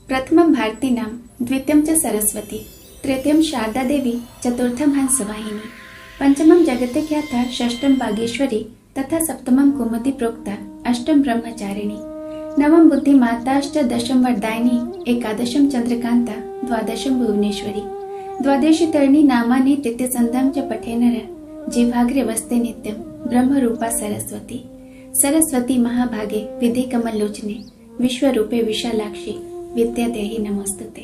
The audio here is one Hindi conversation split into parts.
प्रथमं भारती नाम, द्वितीयं च सरस्वती, तृतीयं शारदा देवी, चतुर्थं हंसवाहिनी, पंचमं जगते ख्याता, षष्ठं बागेश्वरी तथा सप्तमं कुमुदी प्रोक्ता, अष्टम ब्रह्मचारिणी, नवम बुद्धिमाताश्च, दशम वरदायिनी, एकादशम चंद्रकांता, द्वादशम भुवनेश्वरी, द्वादशीतरणी नामानि तिथ्यसन्धं च पठे नरः, जिह्वाग्रे वसते नित्यं ब्रह्मरूपा सरस्वती। सरस्वती महाभागे विधि कमलोचने, विश्वरूपे विशालाक्षी, विद्या देहि नमोस्तुते।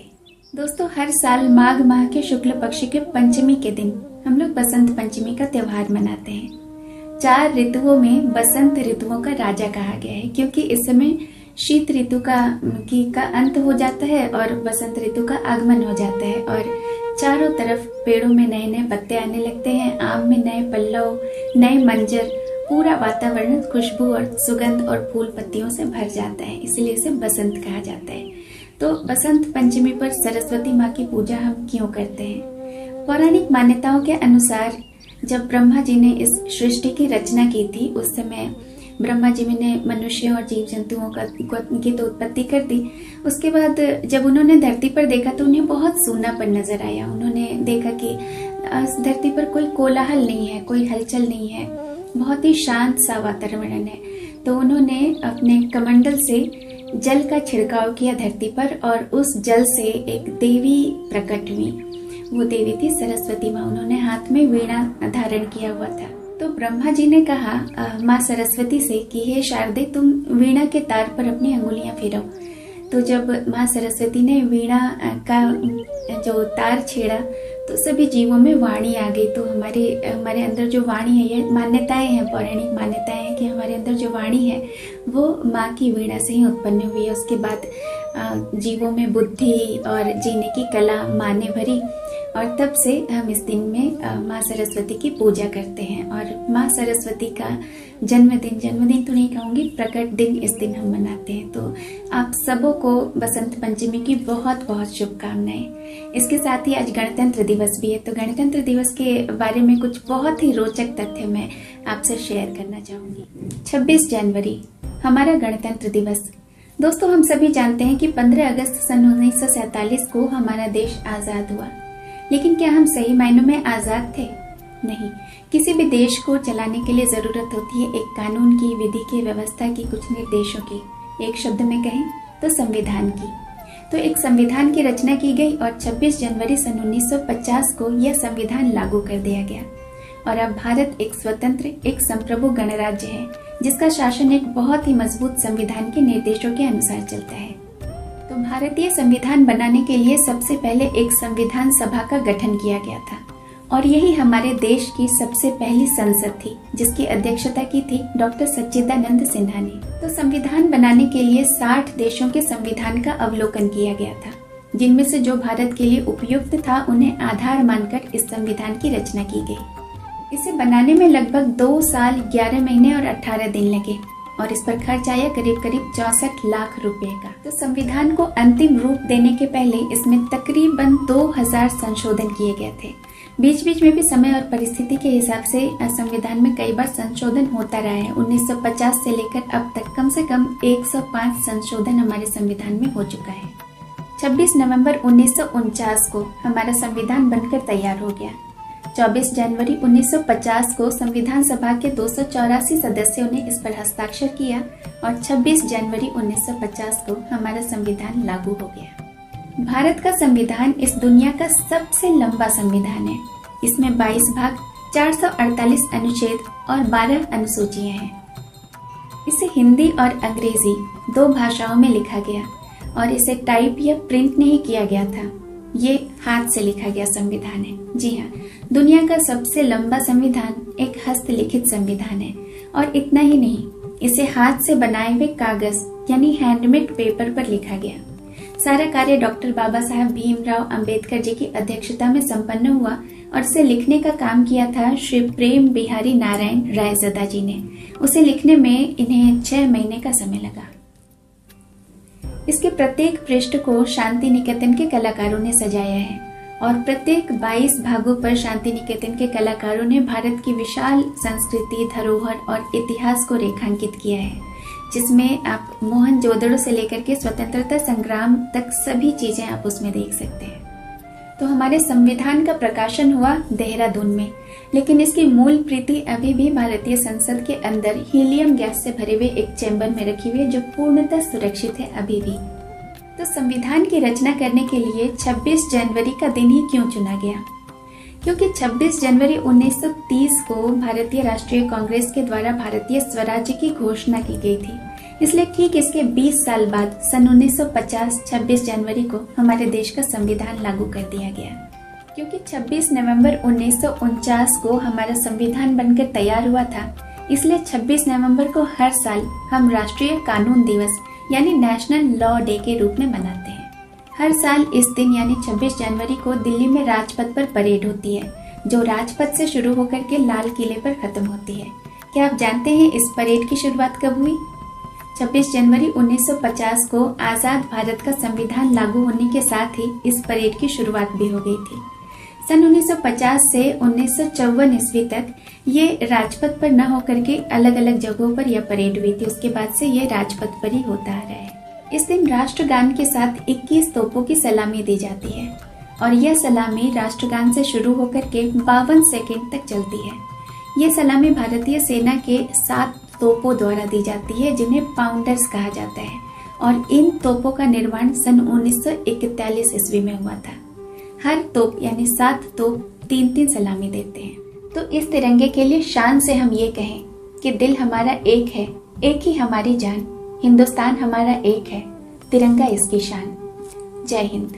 दोस्तों, हर साल माघ माह के शुक्ल पक्ष के पंचमी के दिन हम लोग बसंत पंचमी का त्योहार मनाते हैं। 4 ऋतुओं में बसंत ऋतुओं का राजा कहा गया है, क्योंकि इस समय शीत ऋतु का अंत हो जाता है और बसंत ऋतु का आगमन हो जाता है और चारों तरफ पेड़ों में नए नए पत्ते आने लगते हैं, आम में नए पल्लव, नए मंजर, पूरा वातावरण खुशबू और सुगंध और फूल पत्तियों से भर जाता है, इसलिए इसे बसंत कहा जाता है। तो बसंत पंचमी पर सरस्वती माँ की पूजा हम क्यों करते हैं? पौराणिक मान्यताओं के अनुसार जब ब्रह्मा जी ने इस सृष्टि की रचना की थी, उस समय ब्रह्मा जी ने मनुष्यों और जीव जंतुओं की तो उत्पत्ति कर दी। उसके बाद जब उन्होंने धरती पर देखा तो उन्हें बहुत सूनापन नजर आया। उन्होंने देखा कि इस धरती पर कोई कोलाहल नहीं है, कोई हलचल नहीं है, बहुत ही शांत सा वातावरण है। तो उन्होंने अपने कमंडल से जल का छिड़काव किया धरती पर और उस जल से एक देवी प्रकट हुई। वो देवी थी सरस्वती माँ। उन्होंने हाथ में वीणा धारण किया हुआ था। तो ब्रह्मा जी ने कहा माँ सरस्वती से कि हे शारदे, तुम वीणा के तार पर अपनी अंगुलियां फेरो। तो जब माँ सरस्वती ने वीणा का जो तार छेड़ा तो सभी जीवों में वाणी आ गई। तो हमारे अंदर जो वाणी है, ये मान्यताएं हैं, पौराणिक मान्यताएं हैं कि हमारे अंदर जो वाणी है वो माँ की वीणा से ही उत्पन्न हुई है। उसके बाद जीवों में बुद्धि और जीने की कला माँ ने भरी और तब से हम इस दिन में माँ सरस्वती की पूजा करते हैं। और माँ सरस्वती का जन्मदिन तो नहीं कहूँगी, प्रकट दिन इस दिन हम मनाते हैं। तो आप सबों को बसंत पंचमी की बहुत बहुत शुभकामनाएं। इसके साथ ही आज गणतंत्र दिवस भी है, तो गणतंत्र दिवस के बारे में कुछ बहुत ही रोचक तथ्य मैं आपसे शेयर करना चाहूंगी। 26 जनवरी हमारा गणतंत्र दिवस। दोस्तों, हम सभी जानते हैं कि 15 अगस्त सन 1947 को हमारा देश आजाद हुआ, लेकिन क्या हम सही मायनों में आजाद थे? नहीं। किसी भी देश को चलाने के लिए जरूरत होती है एक कानून की, विधि की, व्यवस्था की, कुछ निर्देशों की। एक शब्द में कहें तो संविधान की। तो एक संविधान की रचना की गई और 26 जनवरी सन 1950 को यह संविधान लागू कर दिया गया और अब भारत एक स्वतंत्र, एक संप्रभु गणराज्य है, जिसका शासन एक बहुत ही मजबूत संविधान के निर्देशों के अनुसार चलता है। तो भारतीय संविधान बनाने के लिए सबसे पहले एक संविधान सभा का गठन किया गया था और यही हमारे देश की सबसे पहली संसद थी, जिसकी अध्यक्षता की थी डॉक्टर सच्चिदानंद सिन्हा ने। तो संविधान बनाने के लिए 60 देशों के संविधान का अवलोकन किया गया था, जिनमें से जो भारत के लिए उपयुक्त था उन्हें आधार मानकर इस संविधान की रचना की गई। इसे बनाने में लगभग 2 साल 11 महीने और 18 दिन लगे और इस पर खर्च आया करीब 64 लाख रुपए का। तो संविधान को अंतिम रूप देने के पहले इसमें तकरीबन 2000 संशोधन किए गए थे। बीच बीच में भी समय और परिस्थिति के हिसाब से संविधान में कई बार संशोधन होता रहा है। 1950 से लेकर अब तक कम से कम 105 संशोधन हमारे संविधान में हो चुका है। 26 नवंबर 1949 को हमारा संविधान बनकर तैयार हो गया। 24 जनवरी 1950 को संविधान सभा के 284 सदस्यों ने इस पर हस्ताक्षर किया और 26 जनवरी 1950 को हमारा संविधान लागू हो गया। भारत का संविधान इस दुनिया का सबसे लंबा संविधान है। इसमें 22 भाग, 448 अनुच्छेद और 12 अनुसूचियां हैं। इसे हिंदी और अंग्रेजी 2 भाषाओं में लिखा गया और इसे टाइप या प्रिंट नहीं किया गया था। ये हाथ से लिखा गया संविधान है। जी हाँ, दुनिया का सबसे लंबा संविधान एक हस्तलिखित संविधान है और इतना ही नहीं, इसे हाथ से बनाए हुए कागज यानी हैंडमेड पेपर पर लिखा गया। सारा कार्य डॉक्टर बाबा साहब भीमराव अंबेडकर जी की अध्यक्षता में संपन्न हुआ और इसे लिखने का काम किया था श्री प्रेम बिहारी नारायण रायज़दा जी ने। उसे लिखने में इन्हें 6 महीने का समय लगा। इसके प्रत्येक पृष्ठ को शांति निकेतन के कलाकारों ने सजाया है और प्रत्येक 22 भागों पर शांति निकेतन के कलाकारों ने भारत की विशाल संस्कृति, धरोहर और इतिहास को रेखांकित किया है। जिसमें आप मोहनजोदड़ो से लेकर के स्वतंत्रता संग्राम तक सभी चीजें आप उसमें देख सकते हैं। तो हमारे संविधान का प्रकाशन हुआ देहरादून में, लेकिन इसकी मूल प्रति अभी भी भारतीय संसद के अंदर हीलियम गैस से भरे हुए एक चैम्बर में रखी हुई है, जो पूर्णतः सुरक्षित है अभी भी। तो संविधान की रचना करने के लिए 26 जनवरी का दिन ही क्यों चुना गया? क्योंकि 26 जनवरी 1930 को भारतीय राष्ट्रीय कांग्रेस के द्वारा भारतीय स्वराज्य की घोषणा की गई थी। इसलिए ठीक इसके 20 साल बाद सन 1950 26 जनवरी को हमारे देश का संविधान लागू कर दिया गया। क्योंकि 26 नवंबर 1949 को हमारा संविधान बनकर तैयार हुआ था, इसलिए 26 नवंबर को हर साल हम राष्ट्रीय कानून दिवस यानी नेशनल लॉ डे के रूप में मनाते हैं। हर साल इस दिन यानी 26 जनवरी को दिल्ली में राजपथ पर परेड होती है, जो राजपथ से शुरू होकर के लाल किले पर खत्म होती है। क्या आप जानते हैं इस परेड की शुरुआत कब हुई? 26 जनवरी 1950 को आजाद भारत का संविधान लागू होने के साथ ही इस परेड की शुरुआत भी हो गई थी। सन 1950 से 1954 ईस्वी तक ये राजपथ पर न होकर के अलग अलग जगहों पर यह परेड हुई थी। उसके बाद से ये राजपथ पर ही होता आ रहा है। इस दिन राष्ट्रगान के साथ 21 तोपों की सलामी दी जाती है और यह सलामी राष्ट्रगान से शुरू होकर के 52 सेकंड तक चलती है। ये सलामी भारतीय सेना के 7 तोपों द्वारा दी जाती है, जिन्हें पाउंडर्स कहा जाता है, और इन तोपों का निर्माण सन 1941 ईस्वी में हुआ था। हर तोप यानी 7 तोप 3-3 सलामी देते हैं। तो इस तिरंगे के लिए शान से हम ये कहें कि दिल हमारा एक है, एक ही हमारी जान, हिंदुस्तान हमारा एक है, तिरंगा इसकी शान। जय हिंद।